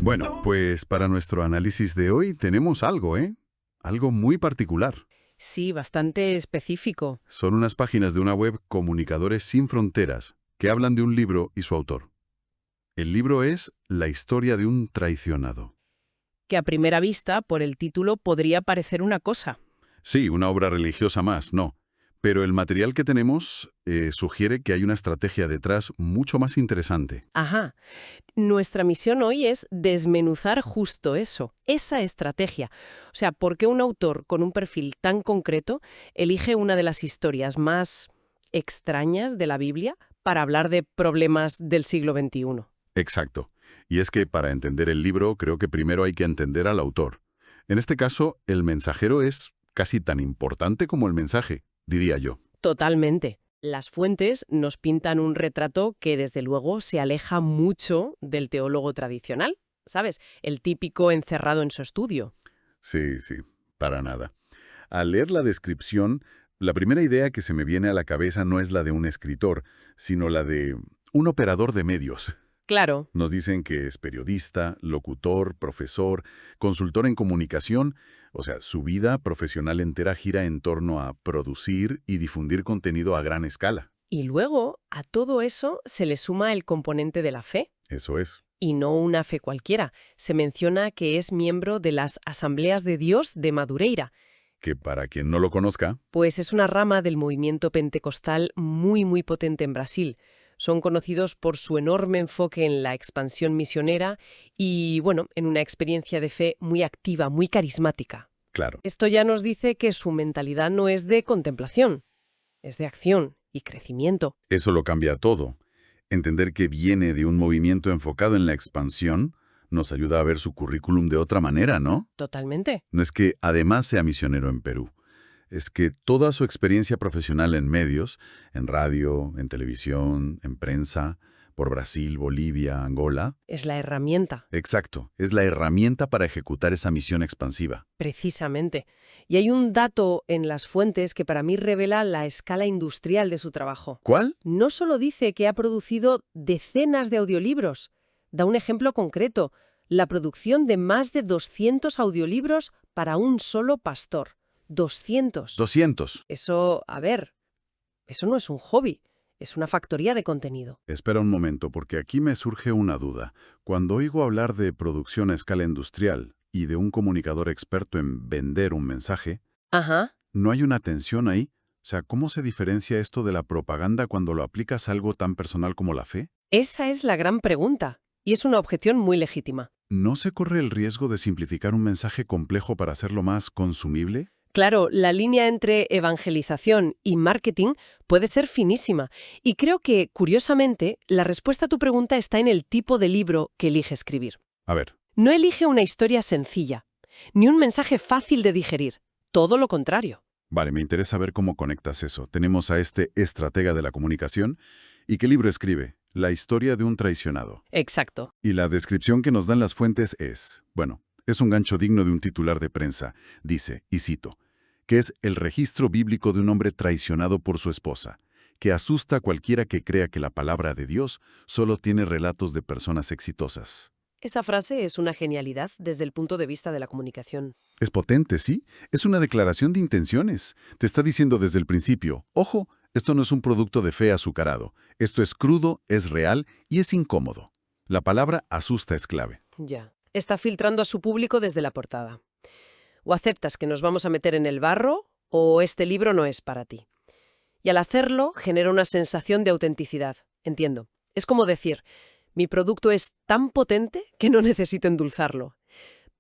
Bueno, pues para nuestro análisis de hoy tenemos algo, ¿eh? Algo muy particular. Sí, bastante específico. Son unas páginas de una web Comunicadores Sin Fronteras que hablan de un libro y su autor. El libro es La historia de un traicionado. Que a primera vista, por el título, podría parecer una cosa. Sí, una obra religiosa más, no. Pero el material que tenemos sugiere que hay una estrategia detrás mucho más interesante. Ajá. Nuestra misión hoy es desmenuzar justo eso, esa estrategia. O sea, ¿por qué un autor con un perfil tan concreto elige una de las historias más extrañas de la Biblia para hablar de problemas del siglo XXI? Exacto. Y es que para entender el libro creo que primero hay que entender al autor. En este caso, el mensajero es casi tan importante como el mensaje, diría yo. Totalmente. Las fuentes nos pintan un retrato que desde luego se aleja mucho del teólogo tradicional, ¿sabes? El típico encerrado en su estudio. Sí, sí, para nada. Al leer la descripción, la primera idea que se me viene a la cabeza no es la de un escritor, sino la de un operador de medios. Claro, Nos dicen que es periodista, locutor, profesor, consultor en comunicación, o sea, su vida profesional entera gira en torno a producir y difundir contenido a gran escala. y luego a todo eso se le suma el componente de la fe. Eso es. Y no una fe cualquiera. Se menciona que es miembro de las Asambleas de Dios de Madureira, Que para quien no lo conozca, pues es una rama del movimiento pentecostal muy potente en Brasil. Son conocidos por su enorme enfoque en la expansión misionera y, bueno, en una experiencia de fe muy activa, muy carismática. claro, Esto ya nos dice que su mentalidad no es de contemplación, es de acción y crecimiento. eso lo cambia todo. Entender que viene de un movimiento enfocado en la expansión nos ayuda a ver su currículum de otra manera, ¿no? Totalmente. No es que además sea misionero en Perú, es que toda su experiencia profesional en medios, en radio, en televisión, en prensa, por Brasil, Bolivia, Angola, Es la herramienta. exacto, es la herramienta para ejecutar esa misión expansiva. Precisamente. Y hay un dato en las fuentes que para mí revela la escala industrial de su trabajo. ¿Cuál? No solo dice que ha producido decenas de audiolibros, da un ejemplo concreto, la producción de más de 200 audiolibros para un solo pastor. 200. 200. Eso, a ver, eso no es un hobby, es una factoría de contenido. Espera un momento, porque aquí me surge una duda. Cuando oigo hablar de producción a escala industrial y de un comunicador experto en vender un mensaje, Ajá. ¿no hay una tensión ahí? O sea, ¿cómo se diferencia esto de la propaganda cuando lo aplicas a algo tan personal como la fe? Esa es la gran pregunta, y es una objeción muy legítima. ¿No se corre el riesgo de simplificar un mensaje complejo para hacerlo más consumible? Claro, la línea entre evangelización y marketing puede ser finísima. Y creo que, curiosamente, la respuesta a tu pregunta está en el tipo de libro que elige escribir. A ver, No elige una historia sencilla, ni un mensaje fácil de digerir. Todo lo contrario. vale, me interesa ver cómo conectas eso. Tenemos a este estratega de la comunicación. ¿Y qué libro escribe? La historia de un traicionado. Exacto. Y la descripción que nos dan las fuentes es, bueno, es un gancho digno de un titular de prensa. Dice, y cito, que es el registro bíblico de un hombre traicionado por su esposa, que asusta a cualquiera que crea que la palabra de Dios solo tiene relatos de personas exitosas. Esa frase es una genialidad desde el punto de vista de la comunicación. Es potente, ¿sí? Es una declaración de intenciones. Te está diciendo desde el principio, ojo, esto no es un producto de fe azucarado. Esto es crudo, es real y es incómodo. La palabra asusta es clave. Ya. Está filtrando a su público desde la portada. O aceptas que nos vamos a meter en el barro, o este libro no es para ti. Y al hacerlo, genera una sensación de autenticidad. Entiendo. Es como decir, mi producto es tan potente que no necesito endulzarlo.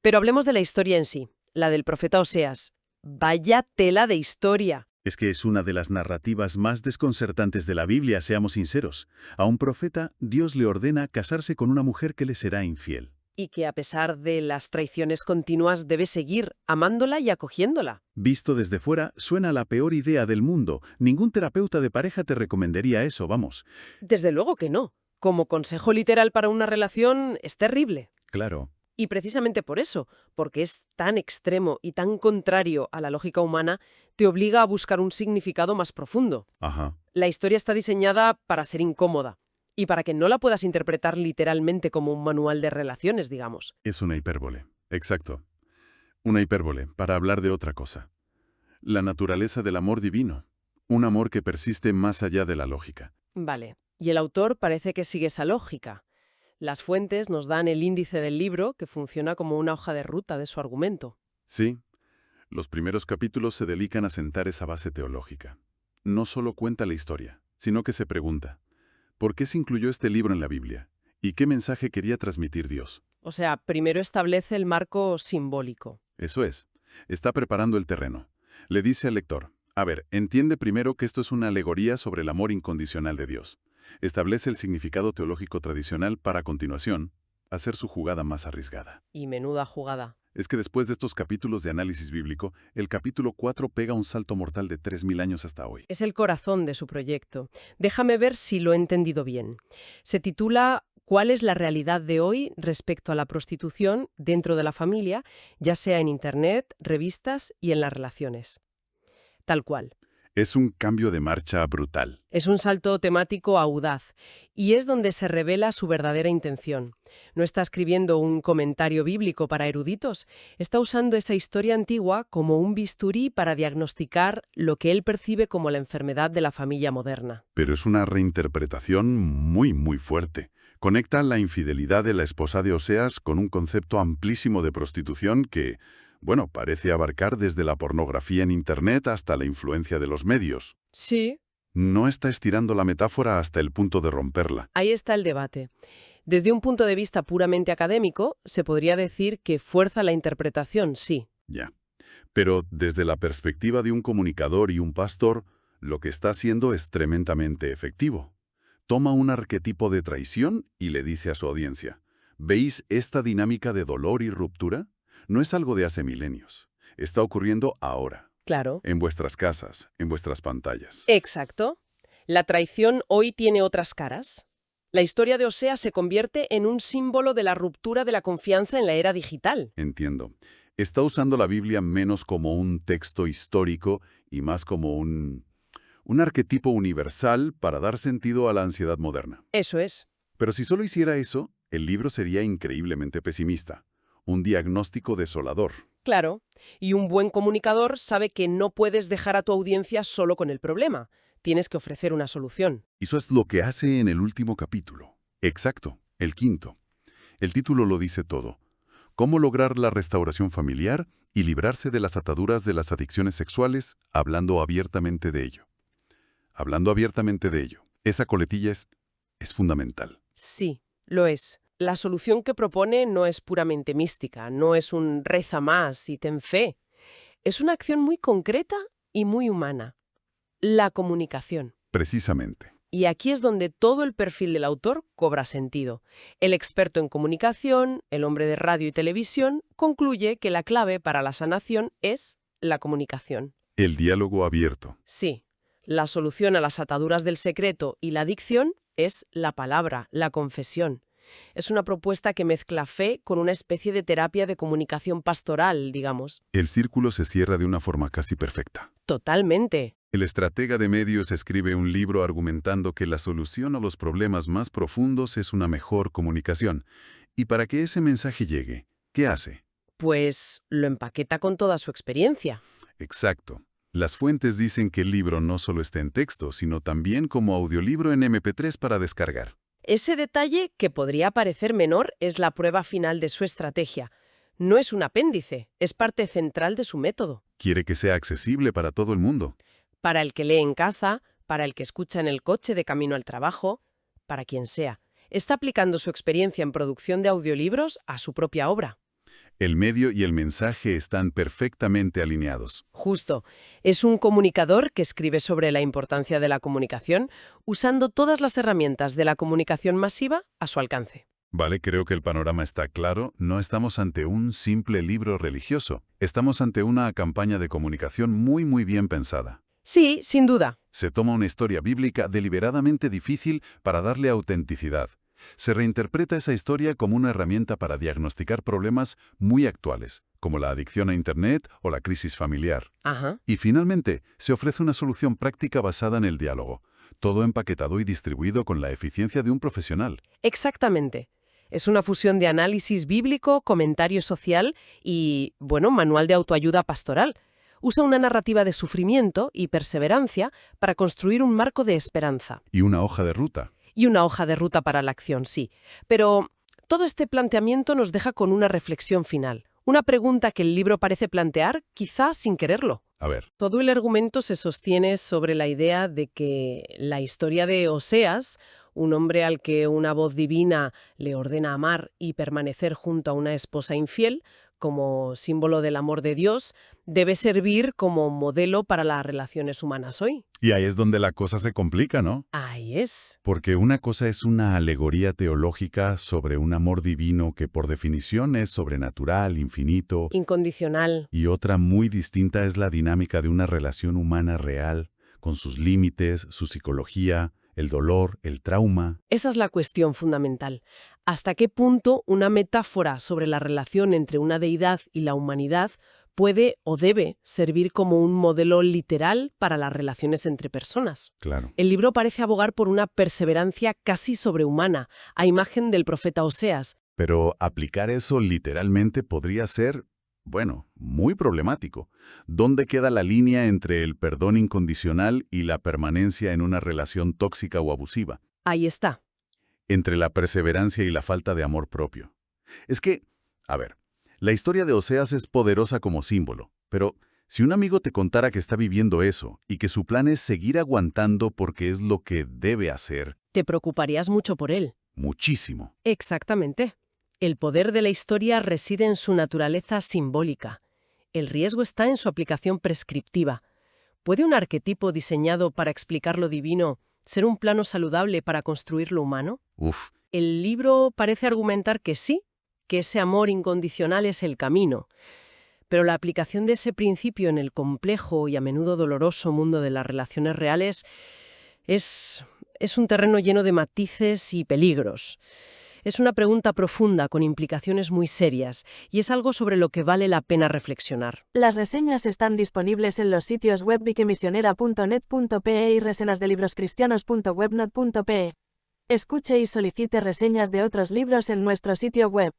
Pero hablemos de la historia en sí, la del profeta Oseas. Vaya tela de historia. Es que es una de las narrativas más desconcertantes de la Biblia, seamos sinceros. A un profeta, Dios le ordena casarse con una mujer que le será infiel. Y que a pesar de las traiciones continuas debe seguir amándola y acogiéndola. Visto desde fuera, suena la peor idea del mundo. Ningún terapeuta de pareja te recomendaría eso, vamos. Desde luego que no. Como consejo literal para una relación es terrible. Claro. Y precisamente por eso, porque es tan extremo y tan contrario a la lógica humana, te obliga a buscar un significado más profundo. Ajá. La historia está diseñada para ser incómoda, Y para que no la puedas interpretar literalmente como un manual de relaciones, digamos. Es una hipérbole. Exacto. Una hipérbole para hablar de otra cosa. La naturaleza del amor divino. Un amor que persiste más allá de la lógica. Vale. Y el autor parece que sigue esa lógica. Las fuentes nos dan el índice del libro, que funciona como una hoja de ruta de su argumento. Sí, los primeros capítulos se dedican a sentar esa base teológica. No solo cuenta la historia, sino que se pregunta, ¿por qué se incluyó este libro en la Biblia? ¿Y qué mensaje quería transmitir Dios? O sea, primero establece el marco simbólico. Eso es, está preparando el terreno. Le dice al lector, a ver, entiende primero que esto es una alegoría sobre el amor incondicional de Dios. Establece el significado teológico tradicional para, a continuación, hacer su jugada más arriesgada. Y menuda jugada. Es que después de estos capítulos de análisis bíblico, el capítulo 4 pega un salto mortal de 3000 años hasta hoy. Es el corazón de su proyecto. Déjame ver si lo he entendido bien. Se titula ¿Cuál es la realidad de hoy respecto a la prostitución dentro de la familia, ya sea en Internet, revistas y en las relaciones? Tal cual. Es un cambio de marcha brutal. Es un salto temático audaz y es donde se revela su verdadera intención. No está escribiendo un comentario bíblico para eruditos, está usando esa historia antigua como un bisturí para diagnosticar lo que él percibe como la enfermedad de la familia moderna. Pero es una reinterpretación muy fuerte. Conecta la infidelidad de la esposa de Oseas con un concepto amplísimo de prostitución que, bueno, parece abarcar desde la pornografía en Internet hasta la influencia de los medios. Sí. No está estirando la metáfora hasta el punto de romperla. Ahí está el debate. Desde un punto de vista puramente académico, se podría decir que fuerza la interpretación, sí. Ya. Pero desde la perspectiva de un comunicador y un pastor, lo que está haciendo es tremendamente efectivo. Toma un arquetipo de traición y le dice a su audiencia, ¿veis esta dinámica de dolor y ruptura? No es algo de hace milenios. Está ocurriendo ahora. Claro. En vuestras casas, en vuestras pantallas. Exacto. La traición hoy tiene otras caras. La historia de Oseas se convierte en un símbolo de la ruptura de la confianza en la era digital. Entiendo. Está usando la Biblia menos como un texto histórico y más como un arquetipo universal para dar sentido a la ansiedad moderna. Eso es. Pero si solo hiciera eso, el libro sería increíblemente pesimista. Un diagnóstico desolador. Claro. Y un buen comunicador sabe que no puedes dejar a tu audiencia solo con el problema. Tienes que ofrecer una solución. Y eso es lo que hace en el último capítulo. Exacto, el 5. El título lo dice todo. Cómo lograr la restauración familiar y librarse de las ataduras de las adicciones sexuales, hablando abiertamente de ello. Hablando abiertamente de ello. Esa coletilla es fundamental. Sí, lo es. La solución que propone no es puramente mística, no es un reza más y ten fe. Es una acción muy concreta y muy humana. La comunicación. Precisamente. Y aquí es donde todo el perfil del autor cobra sentido. El experto en comunicación, el hombre de radio y televisión, concluye que la clave para la sanación es la comunicación. El diálogo abierto. Sí, la solución a las ataduras del secreto y la adicción es la palabra, la confesión. Es una propuesta que mezcla fe con una especie de terapia de comunicación pastoral, digamos. El círculo se cierra de una forma casi perfecta. Totalmente. El estratega de medios escribe un libro argumentando que la solución a los problemas más profundos es una mejor comunicación. Y para que ese mensaje llegue, ¿qué hace? Pues lo empaqueta con toda su experiencia. Exacto. Las fuentes dicen que el libro no solo está en texto, sino también como audiolibro en MP3 para descargar. Ese detalle, que podría parecer menor, es la prueba final de su estrategia. No es un apéndice, es parte central de su método. Quiere que sea accesible para todo el mundo. Para el que lee en casa, para el que escucha en el coche de camino al trabajo, para quien sea. Está aplicando su experiencia en producción de audiolibros a su propia obra. El medio y el mensaje están perfectamente alineados. Justo. Es un comunicador que escribe sobre la importancia de la comunicación, usando todas las herramientas de la comunicación masiva a su alcance. Vale, creo que el panorama está claro. No estamos ante un simple libro religioso. Estamos ante una campaña de comunicación muy bien pensada. Sí, sin duda. Se toma una historia bíblica deliberadamente difícil para darle autenticidad. Se reinterpreta esa historia como una herramienta para diagnosticar problemas muy actuales, como la adicción a Internet o la crisis familiar. Ajá. Y finalmente, se ofrece una solución práctica basada en el diálogo, todo empaquetado y distribuido con la eficiencia de un profesional. Exactamente. Es una fusión de análisis bíblico, comentario social y, bueno, manual de autoayuda pastoral. Usa una narrativa de sufrimiento y perseverancia para construir un marco de esperanza. Y una hoja de ruta. Y una hoja de ruta para la acción, sí. Pero todo este planteamiento nos deja con una reflexión final. Una pregunta que el libro parece plantear, quizá sin quererlo. A ver, Todo el argumento se sostiene sobre la idea de que la historia de Oseas, un hombre al que una voz divina le ordena amar y permanecer junto a una esposa infiel, como símbolo del amor de Dios, debe servir como modelo para las relaciones humanas hoy. y ahí es donde la cosa se complica, ¿no? Ahí es. Porque una cosa es una alegoría teológica sobre un amor divino que por definición es sobrenatural, infinito, Incondicional. y otra muy distinta es la dinámica de una relación humana real, con sus límites, su psicología, el dolor, el trauma. Esa es la cuestión fundamental. ¿Hasta qué punto una metáfora sobre la relación entre una deidad y la humanidad puede o debe servir como un modelo literal para las relaciones entre personas? Claro. El libro parece abogar por una perseverancia casi sobrehumana, a imagen del profeta Oseas. Pero aplicar eso literalmente podría ser, bueno, muy problemático. ¿Dónde queda la línea entre el perdón incondicional y la permanencia en una relación tóxica o abusiva? Ahí está. Entre la perseverancia y la falta de amor propio. Es que, a ver, la historia de Oseas es poderosa como símbolo, pero si un amigo te contara que está viviendo eso y que su plan es seguir aguantando porque es lo que debe hacer, Te preocuparías mucho por él. muchísimo. Exactamente. El poder de la historia reside en su naturaleza simbólica. El riesgo está en su aplicación prescriptiva. ¿Puede un arquetipo diseñado para explicar lo divino ser un plano saludable para construir lo humano? Uf, El libro parece argumentar que sí, que ese amor incondicional es el camino. Pero la aplicación de ese principio en el complejo y a menudo doloroso mundo de las relaciones reales es un terreno lleno de matices y peligros. Es una pregunta profunda con implicaciones muy serias y es algo sobre lo que vale la pena reflexionar. Las reseñas están disponibles en los sitios web vikemisionera.net.pe y resenasdelibroscristianos.webnot.pe. Escuche y solicite reseñas de otros libros en nuestro sitio web.